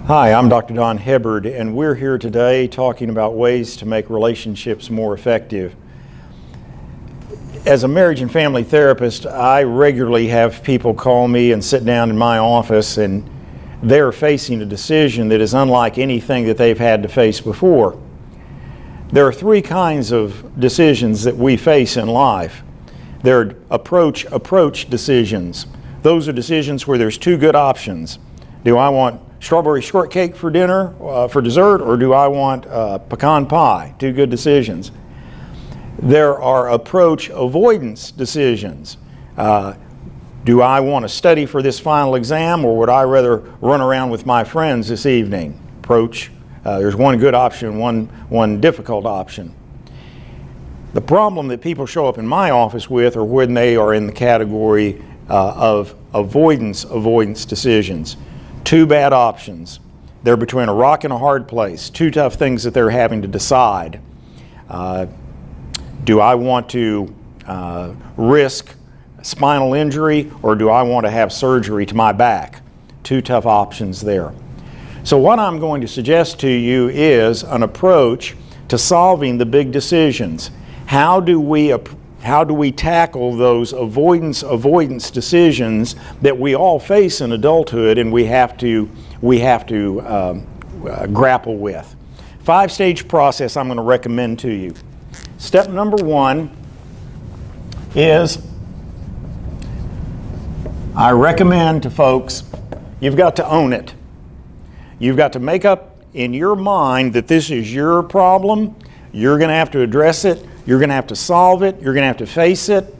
Hi, I'm Dr. DonHebbard, and we're here today talking about ways to make relationships more effective. As a marriage and family therapist, I regularly have people call me and sit down in my office, and they're facing a decision that is unlike anything that they've had to face before. There are three kinds of decisions that we face in life. There are approach decisions. Those are decisions where there's two good options. Do I want strawberry shortcake for dinner, for dessert, or do I want pecan pie? Two good decisions. There are approach avoidance decisions. Do I want to study for this final exam, or would I rather run around with my friends this evening? Approach. There's one good option, one difficult option. The problem that people show up in my office with are when they are in the category of avoidance decisions. Two bad options. They're between a rock and a hard place. Two tough things that they're having to decide. Do I want to risk spinal injury, or do I want to have surgery to my back? Two tough options there. So what I'm going to suggest to you is an approach to solving the big decisions. How do we tackle those avoidance decisions that we all face in adulthood and we have to grapple with? 5-stage process I'm going to recommend to you. Step number one is, I recommend to folks, you've got to own it. You've got to make up in your mind that this is your problem. You're going to have to address it. You're going to have to solve it. You're going to have to face it.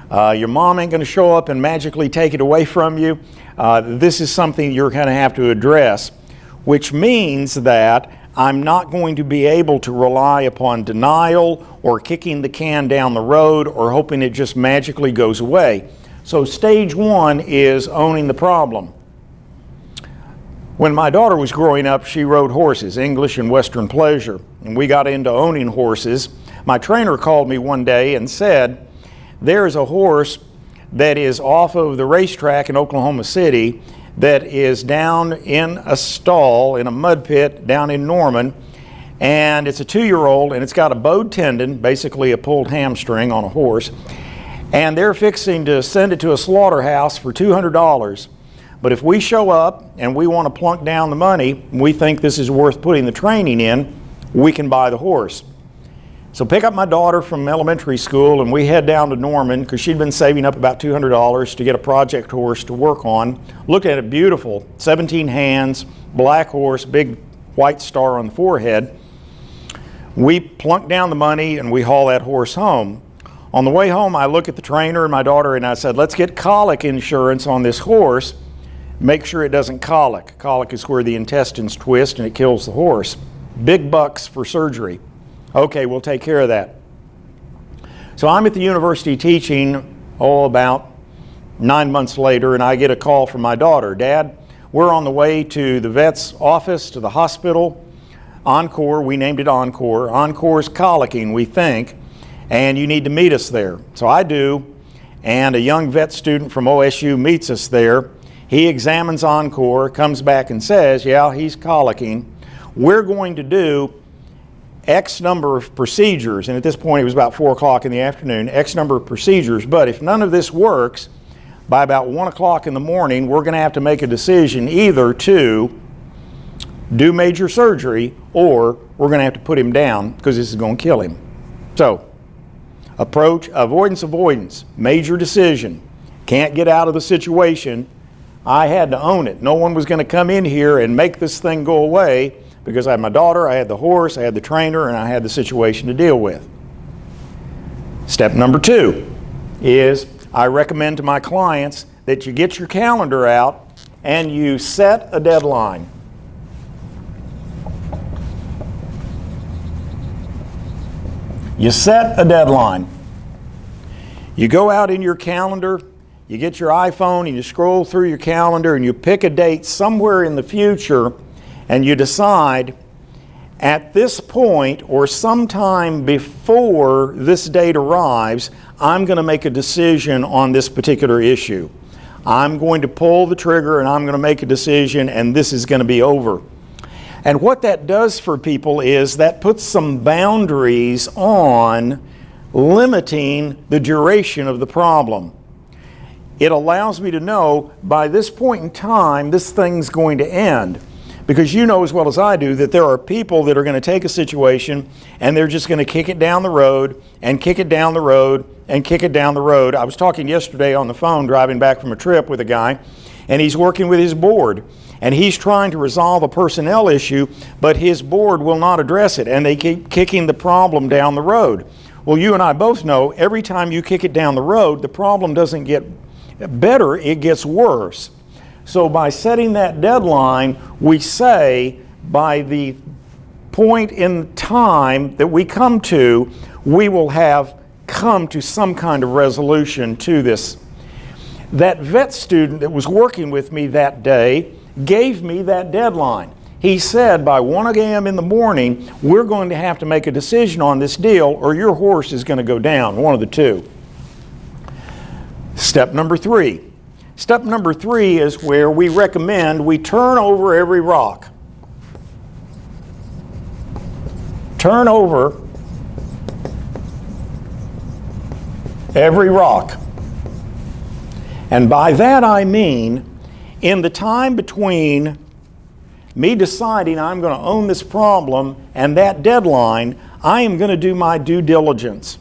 Your mom ain't going to show up and magically take it away from you. This is something you're going to have to address, which means that I'm not going to be able to rely upon denial or kicking the can down the road or hoping it just magically goes away. So stage one is owning the problem. When my daughter was growing up, she rode horses, English and Western pleasure, and we got into owning horses. My trainer called me one day and said, there's a horse that is off of the racetrack in Oklahoma City that is down in a stall in a mud pit down in Norman, and it's a 2-year-old, and it's got a bowed tendon, basically a pulled hamstring on a horse, and they're fixing to send it to a slaughterhouse for $200. But if we show up and we want to plunk down the money, we think this is worth putting the training in, we can buy the horse. So pick up my daughter from elementary school and we head down to Norman because she'd been saving up about $200 to get a project horse to work on. Look at it, beautiful, 17 hands, black horse, big white star on the forehead. We plunk down the money and we haul that horse home. On the way home, I look at the trainer and my daughter and I said, let's get colic insurance on this horse. Make sure it doesn't colic. Colic is where the intestines twist and it kills the horse. Big bucks for surgery. Okay, we'll take care of that. So I'm at the university teaching, about 9 months later, and I get a call from my daughter. Dad, we're on the way to the vet's office, to the hospital. Encore, we named it Encore. Encore's colicking, we think, and you need to meet us there. So I do, and a young vet student from OSU meets us there. He examines Encore, comes back and says, yeah, he's colicking. We're going to do X number of procedures, and at this point it was about 4 o'clock in the afternoon, X number of procedures, but if none of this works, by about 1 o'clock in the morning, we're going to have to make a decision either to do major surgery or we're going to have to put him down because this is going to kill him. So, approach, avoidance, major decision. Can't get out of the situation. I had to own it. No one was going to come in here and make this thing go away because I had my daughter, I had the horse, I had the trainer, and I had the situation to deal with. Step number 2 is I recommend to my clients that you get your calendar out and you set a deadline. You set a deadline. You go out in your calendar, you get your iPhone and you scroll through your calendar and you pick a date somewhere in the future and you decide at this point or sometime before this date arrives, I'm going to make a decision on this particular issue. I'm going to pull the trigger and I'm going to make a decision, and this is going to be over. And what that does for people is that puts some boundaries on limiting the duration of the problem. It allows me to know by this point in time, this thing's going to end. Because you know as well as I do that there are people that are going to take a situation and they're just going to kick it down the road and kick it down the road and kick it down the road. I was talking yesterday on the phone driving back from a trip with a guy, and he's working with his board. And he's trying to resolve a personnel issue, but his board will not address it, and they keep kicking the problem down the road. Well, you and I both know every time you kick it down the road, the problem doesn't get better, it gets worse. So by setting that deadline, we say by the point in time that we come to, we will have come to some kind of resolution to this. That vet student that was working with me that day gave me that deadline. He said by 1 a.m. in the morning, we're going to have to make a decision on this deal or your horse is going to go down, one of the two. Step number 3. Step number 3 is where we recommend we turn over every rock. Turn over every rock. And by that I mean, in the time between me deciding I'm going to own this problem and that deadline, I am going to do my due diligence.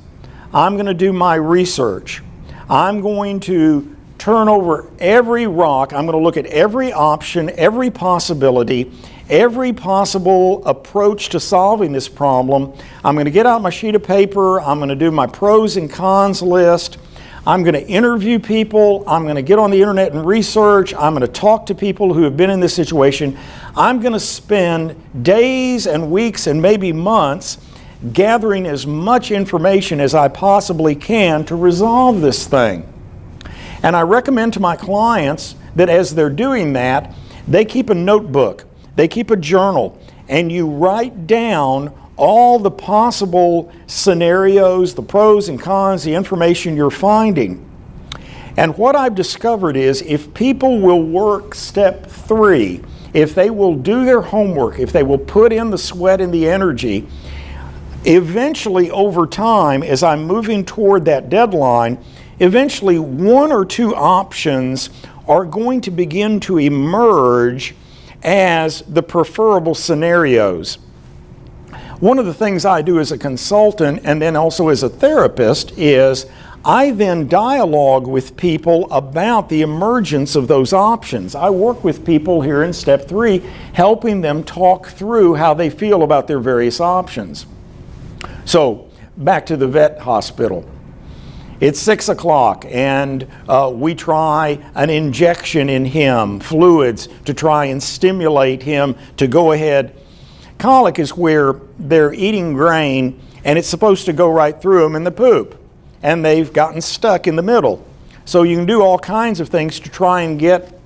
I'm going to do my research. I'm going to turn over every rock. I'm going to look at every option, every possibility, every possible approach to solving this problem. I'm going to get out my sheet of paper. I'm going to do my pros and cons list. I'm going to interview people. I'm going to get on the internet and research. I'm going to talk to people who have been in this situation. I'm going to spend days and weeks and maybe months gathering as much information as I possibly can to resolve this thing. And I recommend to my clients that as they're doing that, they keep a notebook, they keep a journal, and you write down all the possible scenarios, the pros and cons, the information you're finding. And what I've discovered is if people will work step 3, if they will do their homework, if they will put in the sweat and the energy, eventually over time, as I'm moving toward that deadline, eventually 1 or 2 options are going to begin to emerge as the preferable scenarios. One of the things I do as a consultant and then also as a therapist is I then dialogue with people about the emergence of those options. I work with people here in step 3, helping them talk through how they feel about their various options. So, back to the vet hospital. It's 6 o'clock and we try an injection in him, fluids, to try and stimulate him to go ahead. Colic is where they're eating grain and it's supposed to go right through them in the poop, and they've gotten stuck in the middle. So you can do all kinds of things to try and get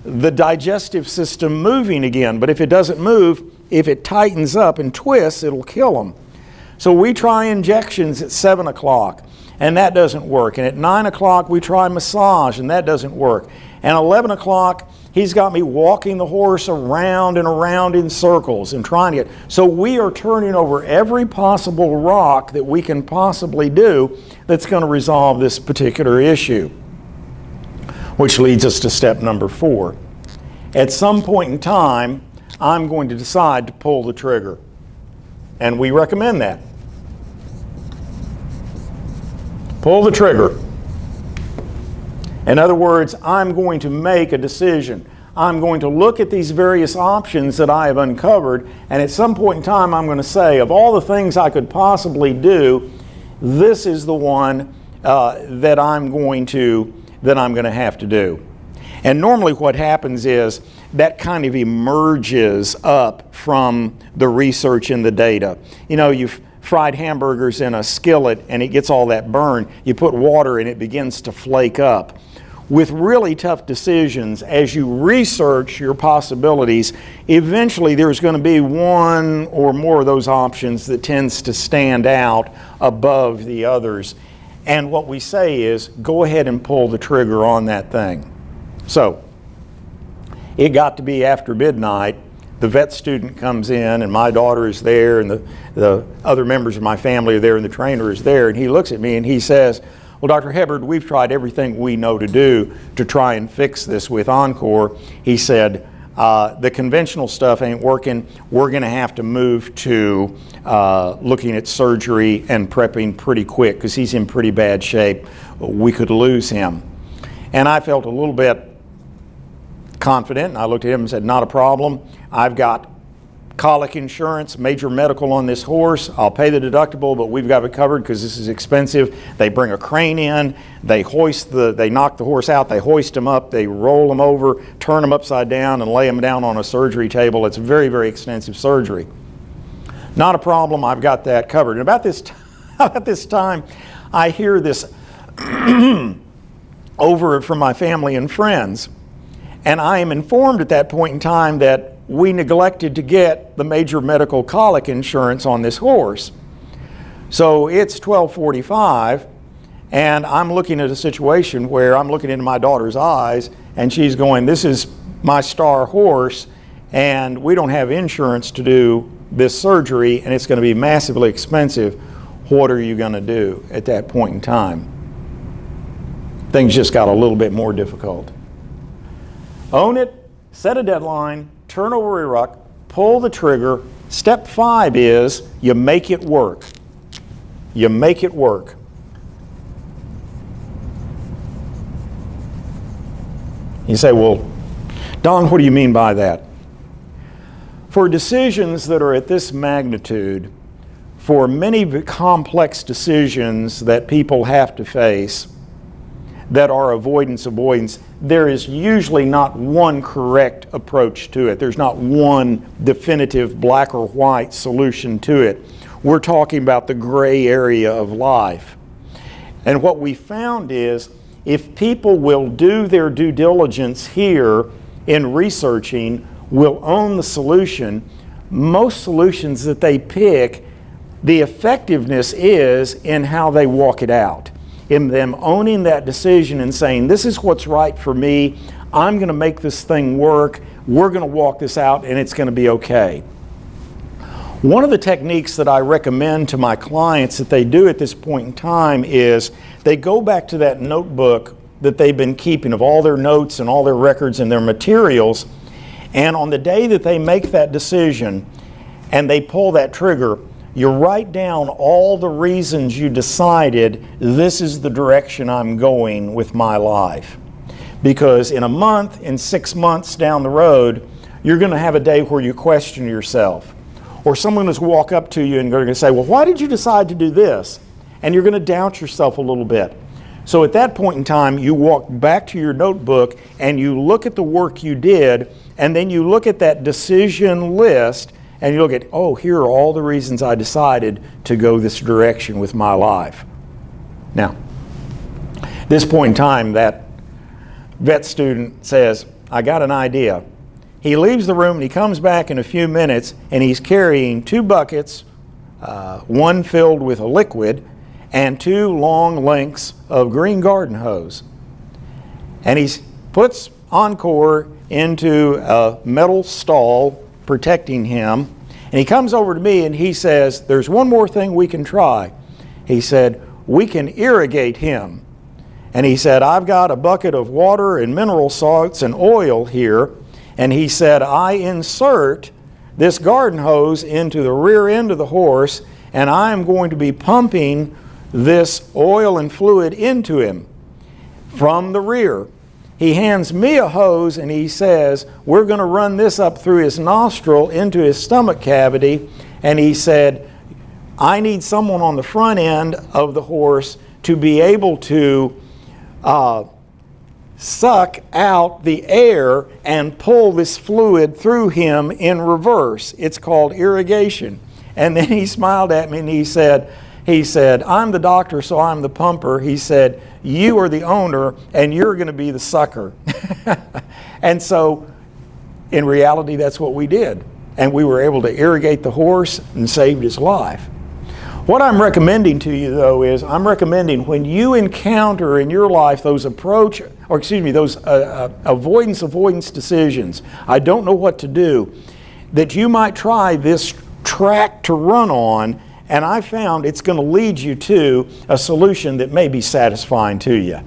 the digestive system moving again, but if it doesn't move, if it tightens up and twists, it'll kill them. So we try injections at 7 o'clock and that doesn't work, and at 9 o'clock we try massage and that doesn't work, and 11 o'clock he's got me walking the horse around and around in circles and trying to get. So we are turning over every possible rock that we can possibly do that's going to resolve this particular issue. Which leads us to step number 4. At some point in time, I'm going to decide to pull the trigger. And we recommend that. Pull the trigger. In other words, I'm going to make a decision. I'm going to look at these various options that I have uncovered, and at some point in time I'm going to say, of all the things I could possibly do, this is the one that I'm going to have to do. And normally what happens is that kind of emerges up from the research and the data. You know, you've fried hamburgers in a skillet and it gets all that burn. You put water and it begins to flake up. With really tough decisions, as you research your possibilities, eventually there's going to be one or more of those options that tends to stand out above the others. And what we say is, go ahead and pull the trigger on that thing. So, it got to be after midnight. The vet student comes in, and my daughter is there, and the other members of my family are there, and the trainer is there, and he looks at me and he says, well, Dr. Hebbard, we've tried everything we know to do to try and fix this with Encore. He said, the conventional stuff ain't working. We're going to have to move to looking at surgery and prepping pretty quick because he's in pretty bad shape. We could lose him. And I felt a little bit confident, and I looked at him and said, not a problem. I've got colic insurance, major medical on this horse. I'll pay the deductible, but we've got it covered because this is expensive. They bring a crane in, they knock the horse out, they hoist him up, they roll him over, turn him upside down, and lay him down on a surgery table. It's very, very extensive surgery. Not a problem, I've got that covered. And about this time, I hear this over from my family and friends. And I am informed at that point in time that we neglected to get the major medical colic insurance on this horse. So it's 12:45, and I'm looking at a situation where I'm looking into my daughter's eyes, and she's going, this is my star horse, and we don't have insurance to do this surgery, and it's going to be massively expensive. What are you going to do at that point in time? Things just got a little bit more difficult. Own it, set a deadline, turn over a rock, pull the trigger. Step 5 is you make it work. You make it work. You say, well, Don, what do you mean by that? For decisions that are at this magnitude, for many complex decisions that people have to face that are avoidance, there is usually not one correct approach to it. There's not one definitive black or white solution to it. We're talking about the gray area of life. And what we found is, if people will do their due diligence here in researching, will own the solution, most solutions that they pick, the effectiveness is in how they walk it out. In them owning that decision and saying, this is what's right for me, I'm going to make this thing work, we're going to walk this out, and it's going to be okay. One of the techniques that I recommend to my clients that they do at this point in time is they go back to that notebook that they've been keeping of all their notes and all their records and their materials, and on the day that they make that decision and they pull that trigger, you write down all the reasons you decided this is the direction I'm going with my life. Because in a month, in 6 months down the road, you're going to have a day where you question yourself. Or someone is going to walk up to you and going to say, well, why did you decide to do this? And you're going to doubt yourself a little bit. So at that point in time, you walk back to your notebook and you look at the work you did, and then you look at that decision list and you look at, oh, here are all the reasons I decided to go this direction with my life. Now, at this point in time, that vet student says, I got an idea. He leaves the room and he comes back in a few minutes and he's carrying 2 buckets, one filled with a liquid and 2 long lengths of green garden hose. And he puts Encore into a metal stall protecting him, and he comes over to me and he says, there's one more thing we can try. He said, we can irrigate him. And he said, I've got a bucket of water and mineral salts and oil here, and he said, I insert this garden hose into the rear end of the horse, and I am going to be pumping this oil and fluid into him from the rear. He hands me a hose and he says, we're going to run this up through his nostril into his stomach cavity. And he said, I need someone on the front end of the horse to be able to suck out the air and pull this fluid through him in reverse. It's called irrigation. And then he smiled at me and he said, I'm the doctor, so I'm the pumper. He said, you are the owner, and you're going to be the sucker. And so, in reality, that's what we did. And we were able to irrigate the horse and saved his life. What I'm recommending to you, though, is I'm recommending when you encounter in your life those those avoidance decisions, I don't know what to do, that you might try this track to run on, and I found it's going to lead you to a solution that may be satisfying to you.